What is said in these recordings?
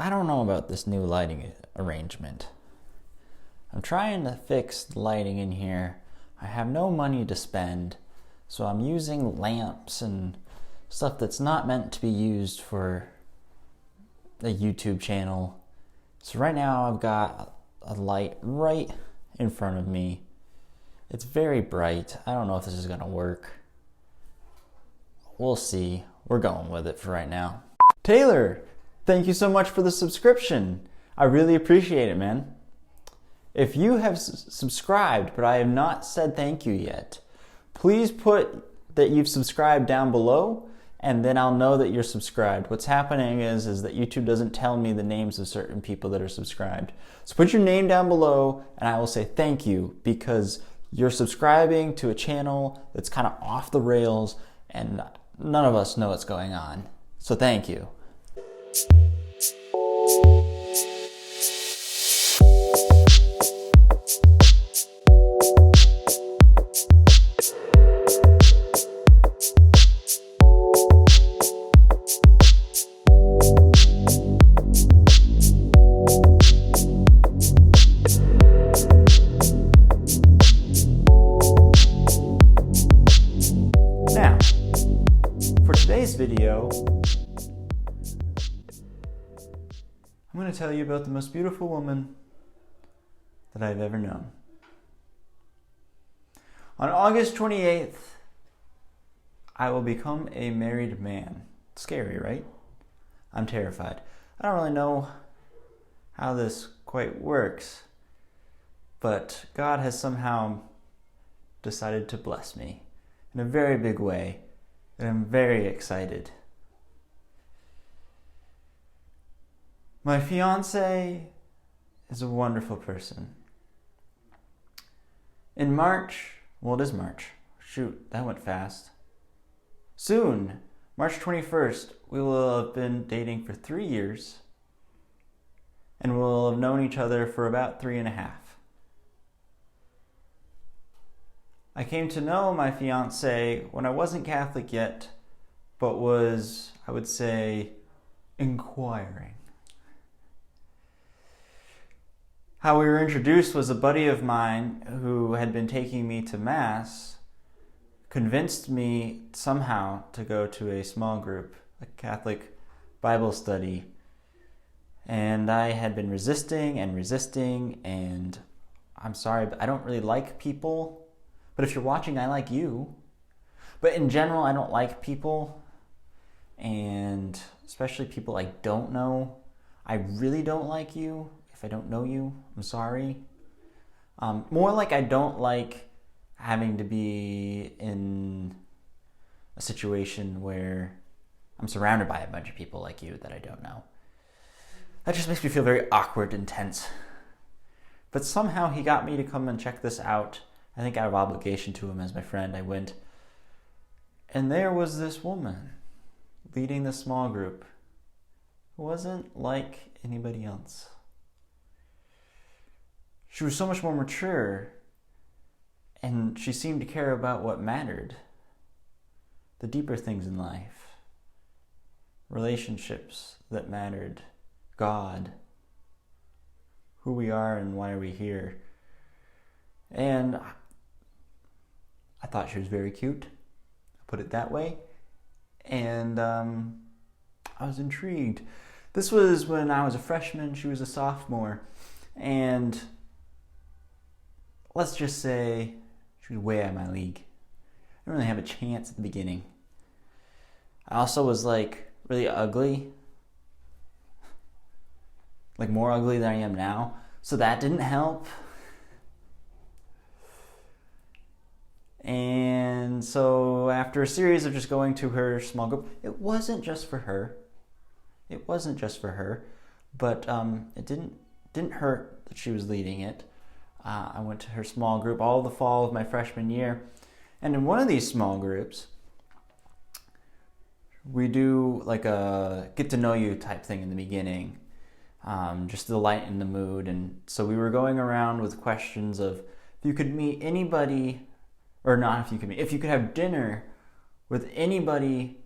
I don't know about this new lighting arrangement. I'm trying to fix the lighting in here. I have no money to spend, so I'm using lamps and stuff that's not meant to be used for a YouTube channel. So right now I've got a light right in front of me. It's very bright. I don't know if this is gonna work. We'll see. We're going with it for right now. Taylor, thank you so much for the subscription. I really appreciate it, man. If you have subscribed, but I have not said thank you yet, please put that you've subscribed down below, and then I'll know that you're subscribed. What's happening is that YouTube doesn't tell me the names of certain people that are subscribed. So put your name down below, and I will say thank you, because you're subscribing to a channel that's kind of off the rails, and none of us know what's going on. So thank you. Now, for today's video, I'm going to tell you about the most beautiful woman that I've ever known. On August 28th, I will become a married man. Scary, right? I'm terrified. I don't really know how this quite works, but God has somehow decided to bless me in a very big way, and I'm very excited. My fiancée is a wonderful person. In March, well, it is March. Shoot, that went fast. Soon, March 21st, we will have been dating for 3 years, and we'll have known each other for about 3.5. I came to know my fiancée when I wasn't Catholic yet, but was, I would say, inquiring. How we were introduced was a buddy of mine who had been taking me to Mass, convinced me somehow to go to a small group, a Catholic Bible study. And I had been resisting, and I'm sorry, but I don't really like people. But if you're watching, I like you. But in general, I don't like people, and especially people I don't know. I really don't like you. If I don't know you, I'm sorry. More like I don't like having to be in a situation where I'm surrounded by a bunch of people like you that I don't know. That just makes me feel very awkward and tense. But somehow he got me to come and check this out. I think out of obligation to him as my friend, I went. And there was this woman leading the small group who wasn't like anybody else. She was so much more mature, and she seemed to care about what mattered. The deeper things in life. Relationships that mattered. God. Who we are and why are we here. And I thought she was very cute. I'll put it that way. And I was intrigued. This was when I was a freshman, she was a sophomore. And let's just say she was way out of my league. I didn't really have a chance at the beginning. I also was like really ugly. Like more ugly than I am now. So that didn't help. And so after a series of just going to her small group, it wasn't just for her. But it didn't hurt that she was leading it. I went to her small group all the fall of my freshman year. And in one of these small groups, we do like a get to know you type thing in the beginning. Just to lighten the mood. And so we were going around with questions of if you could meet anybody, or not if you could meet, if you could have dinner with anybody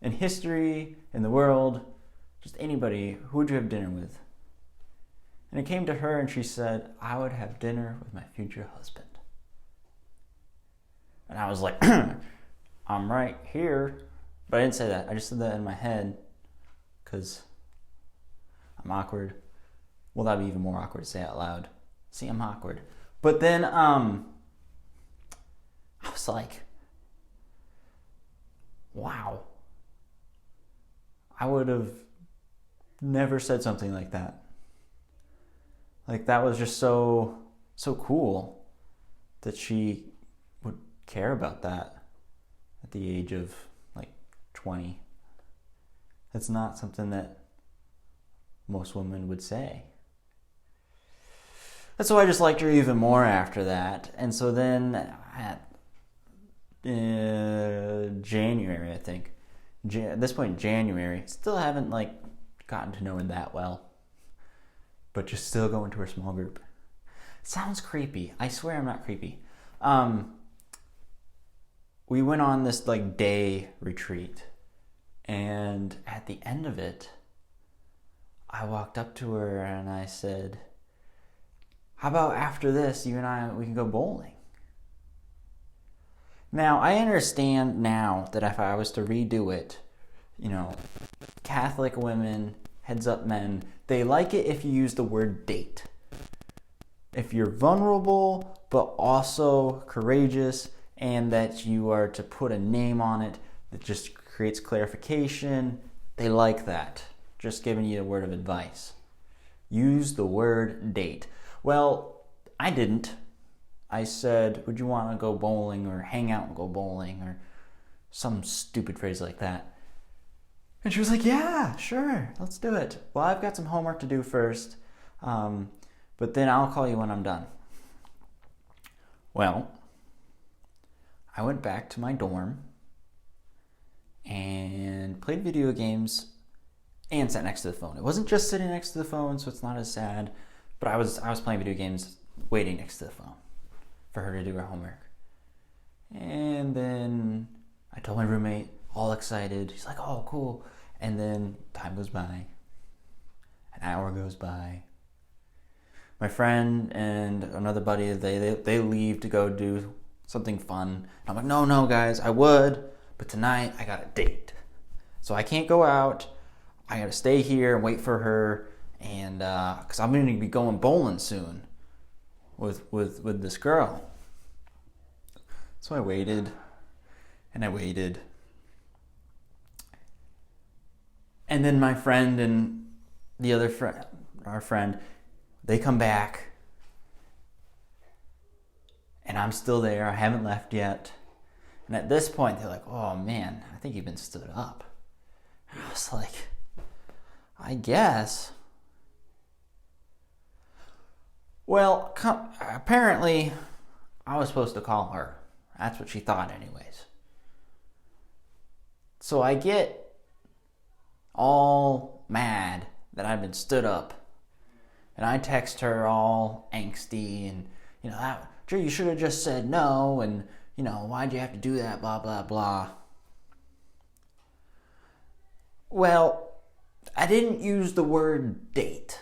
in history, in the world, Just anybody. Who would you have dinner with? And it came to her and she said, I would have dinner with my future husband. And I was like, I'm right here. But I didn't say that. I just said that in my head because I'm awkward. Well, that'd be even more awkward to say out loud. See, I'm awkward. But then I was like, wow. I would have never said something like that. Like, that was just so cool that she would care about that at the age of like 20. That's not something that most women would say. And so I just liked her even more after that. And so then at January, I think. At this point, January, still haven't like gotten to know her that well. But just still going to her small group. Sounds creepy. I swear I'm not creepy. We went on this like day retreat. And at the end of it, I walked up to her and I said, how about after this, you and I, we can go bowling? Now, I understand now that if I was to redo it, Catholic women, heads up men, they like it if you use the word date. If you're vulnerable, but also courageous, and that you are to put a name on it that just creates clarification, they like that. Just giving you a word of advice. Use the word date. Well, I didn't. I said, would you want to go bowling or hang out and go bowling or some stupid phrase like that. And she was like, yeah, sure, let's do it. Well, I've got some homework to do first, but then I'll call you when I'm done. Well, I went back to my dorm and played video games and sat next to the phone. It wasn't just sitting next to the phone, so it's not as sad, but I was playing video games waiting next to the phone for her to do her homework. And then I told my roommate, all excited. He's like, oh, cool. And then time goes by. An hour goes by. My friend and another buddy, they leave to go do something fun. And I'm like, no, guys, I would, but tonight I got a date. So I can't go out. I got to stay here and wait for her. And because I'm going to be going bowling soon with this girl. So I waited and I waited. And then my friend and the other friend, our friend, they come back. And I'm still there. I haven't left yet. And at this point, they're like, oh man, I think you've been stood up. And I was like, I guess. Well, apparently, I was supposed to call her. That's what she thought anyways. So I get all mad that I've been stood up. And I text her all angsty and, Drew, you should have just said no, and, why'd you have to do that, blah, blah, blah. Well, I didn't use the word date.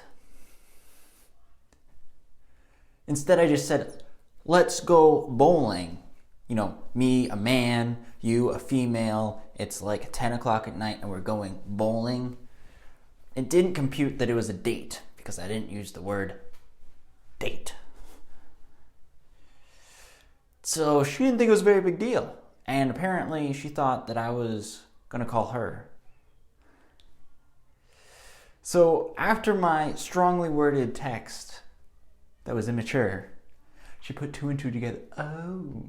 Instead, I just said, let's go bowling. Me, a man, you, a female. It's like 10 o'clock at night and we're going bowling. It didn't compute that it was a date because I didn't use the word date. So she didn't think it was a very big deal. And apparently she thought that I was going to call her. So after my strongly worded text that was immature, she put two and two together. Oh,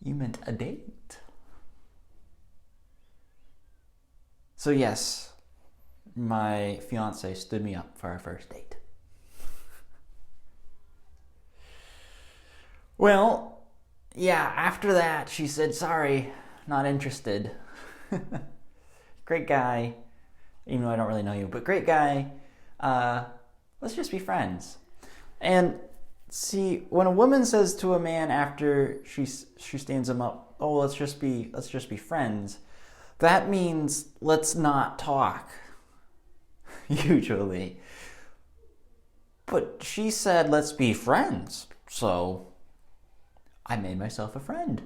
you meant a date? So yes, my fiancée stood me up for our first date. Well, yeah, after that, she said, sorry, not interested. Great guy, even though I don't really know you, but great guy. Let's just be friends. And see, when a woman says to a man after she stands him up, oh, let's just be friends, that means let's not talk, usually. But she said, let's be friends. So I made myself a friend.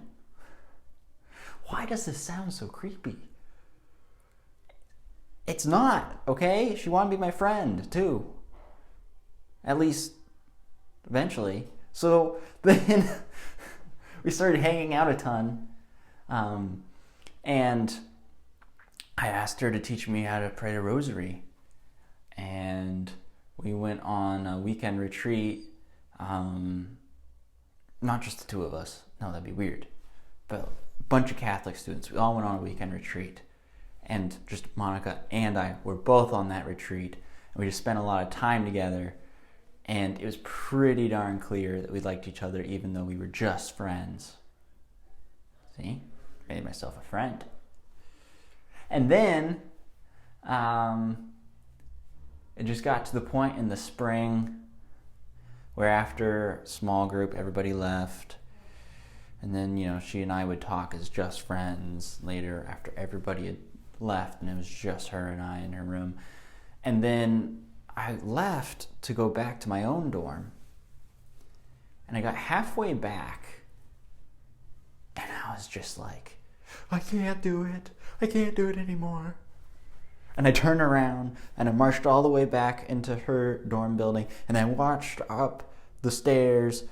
Why does this sound so creepy? It's not, okay? She wanted to be my friend, too. At least, eventually. So then we started hanging out a ton. And I asked her to teach me how to pray a rosary. And we went on a weekend retreat. Not just the two of us. No, that'd be weird. But a bunch of Catholic students. We all went on a weekend retreat. And just Monica and I were both on that retreat. And we just spent a lot of time together. And it was pretty darn clear that we liked each other even though we were just friends. See? Made myself a friend. And then it just got to the point in the spring where after small group everybody left. And then, she and I would talk as just friends later after everybody had left and it was just her and I in her room. And then I left to go back to my own dorm. And I got halfway back and I was just like, I can't do it. I can't do it anymore. And I turned around and I marched all the way back into her dorm building and I watched up the stairs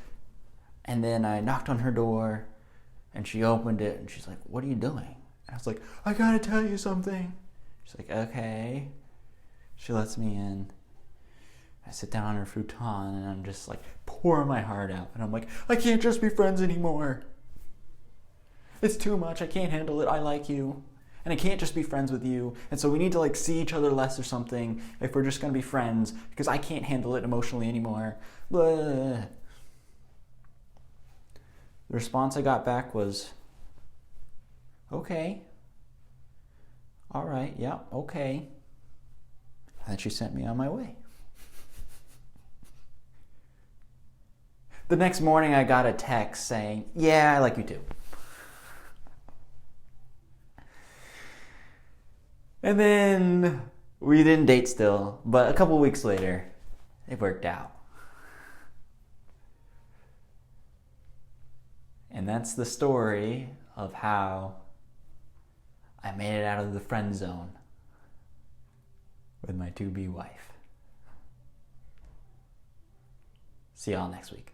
and then I knocked on her door and she opened it and she's like, what are you doing? I was like, I gotta tell you something. She's like, okay. She lets me in. I sit down on her futon and I'm just like pouring my heart out. And I'm like, I can't just be friends anymore. It's too much. I can't handle it. I like you. And I can't just be friends with you. And so we need to see each other less or something if we're just going to be friends because I can't handle it emotionally anymore. Blah. The response I got back was, okay. All right. Yeah. Okay. And then she sent me on my way. The next morning I got a text saying, yeah, I like you too. And then we didn't date still, but a couple weeks later, it worked out. And that's the story of how I made it out of the friend zone with my to-be wife. See y'all next week.